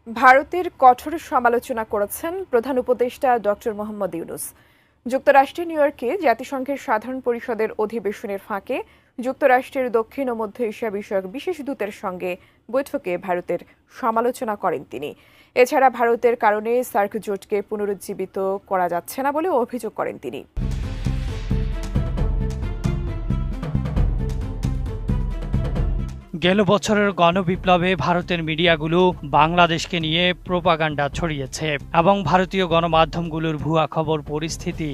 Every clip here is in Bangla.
ভারতের কঠোর সমালোচনা করেছেন প্রধান উপদেষ্টা ডক্টর মোহাম্মদ ইউনূস। যুক্তরাষ্ট্রের নিউ ইয়র্কে জাতিসংঘের সাধারণ পরিষদের অধিবেশনের ফাঁকে যুক্তরাষ্ট্রের দক্ষিণ ও মধ্য এশিয়া বিষয়ক বিশেষ দূতের সঙ্গে বৈঠকে ভারতের সমালোচনা করেন তিনি। এছাড়া ভারতের কারণে সার্ক জোটকে পুনরুজ্জীবিত করা যাচ্ছে না বলে অভিযোগ করেন তিনি। গেল বছরের গণবিপ্লবে ভারতের মিডিয়াগুলো বাংলাদেশকে নিয়ে প্রোপাগান্ডা ছড়িয়েছে এবং ভারতীয় গণমাধ্যমগুলোর ভুয়া খবর পরিস্থিতি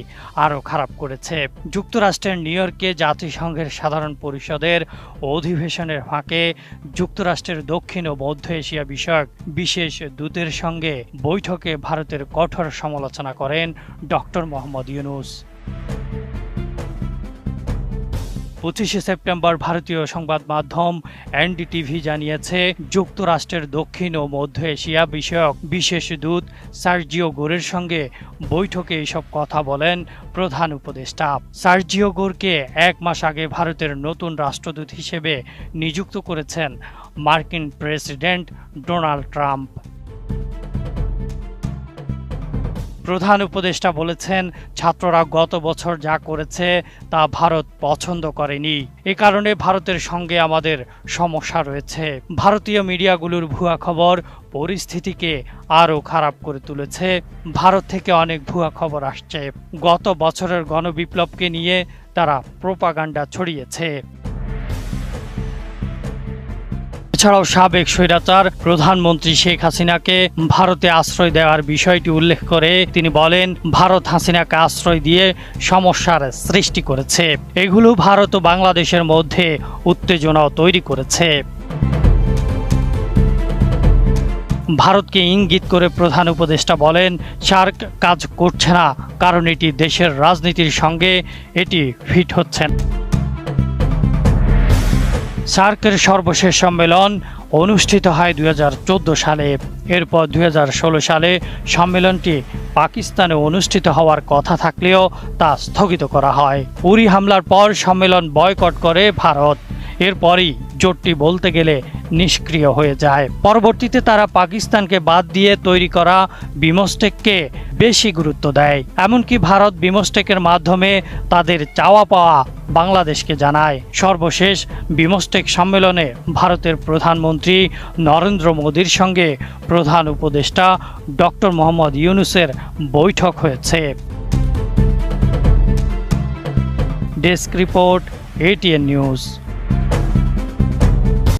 আরও খারাপ করেছে। যুক্তরাষ্ট্রের নিউ ইয়র্কে জাতিসংঘের সাধারণ পরিষদের অধিবেশনের ফাঁকে যুক্তরাষ্ট্রের দক্ষিণ ও মধ্য এশিয়া বিষয়ক বিশেষ দূতের সঙ্গে বৈঠকে ভারতের কঠোর সমালোচনা করেন ডক্টর মোহাম্মদ ইউনূস। 25 সেপ্টেম্বর ভারতীয় সংবাদ মাধ্যম এনডিটিভি জানিয়েছে, যুক্তরাষ্ট্রের দক্ষিণ ও মধ্য এশিয়া বিষয়ক বিশেষ দূত সার্জিও গোরের সঙ্গে বৈঠকে এসব কথা বলেন প্রধান উপদেষ্টা। সার্জিও গোরকে 1 মাস আগে ভারতের নতুন রাষ্ট্রদূত হিসেবে নিযুক্ত করেছেন মার্কিন প্রেসিডেন্ট ডোনাল্ড ট্রাম্প। প্রধান উপদেষ্টা বলেছেন, ছাত্ররা গত বছর যা করেছে তা ভারত পছন্দ করেনি। এ কারণে ভারতের সঙ্গে আমাদের সমস্যা রয়েছে। ভারতীয় মিডিয়াগুলোর ভুয়া খবর পরিস্থিতিকে আরও খারাপ করে তুলেছে। ভারত থেকে অনেক ভুয়া খবর আসছে। গত বছরের গণবিপ্লবকে নিয়ে তারা প্রোপাগান্ডা ছড়িয়েছে। এছাড়াও সাবেক স্বৈরাচার প্রধানমন্ত্রী শেখ হাসিনাকে ভারতে আশ্রয় দেওয়ার বিষয়টি উল্লেখ করে তিনি বলেন, ভারত হাসিনাকে আশ্রয় দিয়ে সমস্যার সৃষ্টি করেছে। এগুলো ভারত ও বাংলাদেশের মধ্যে উত্তেজনাও তৈরি করেছে। ভারতকে ইঙ্গিত করে প্রধান উপদেষ্টা বলেন, সার্ক কাজ করছে না, কারণ এটি দেশের রাজনীতির সঙ্গে এটি ফিট হচ্ছে না। সার্কের সর্বশেষ সম্মেলন অনুষ্ঠিত হয় 2014 সালে। এরপর 2016 সালে সম্মেলনটি পাকিস্তানে অনুষ্ঠিত হওয়ার কথা থাকলেও তা স্থগিত করা হয়। উরি হামলার পর সম্মেলন বয়কট করে ভারত। এরপরই জোটটি বলতে গেলে নিষ্ক্রিয় হয়ে যায়। পরবর্তীতে তারা পাকিস্তানকে বাদ দিয়ে তৈরি করা বিমস্টেককে বেশি গুরুত্ব দেয়। এমনকি ভারত বিমস্টেকের মাধ্যমে তাদের চাওয়া পাওয়া বাংলাদেশকে জানায়। সর্বশেষ বিমস্টেক সম্মেলনে ভারতের প্রধানমন্ত্রী নরেন্দ্র মোদীর সঙ্গে প্রধান উপদেষ্টা ডক্টর মোহাম্মদ ইউনূসের বৈঠক হয়েছে। Desk report, ATN news.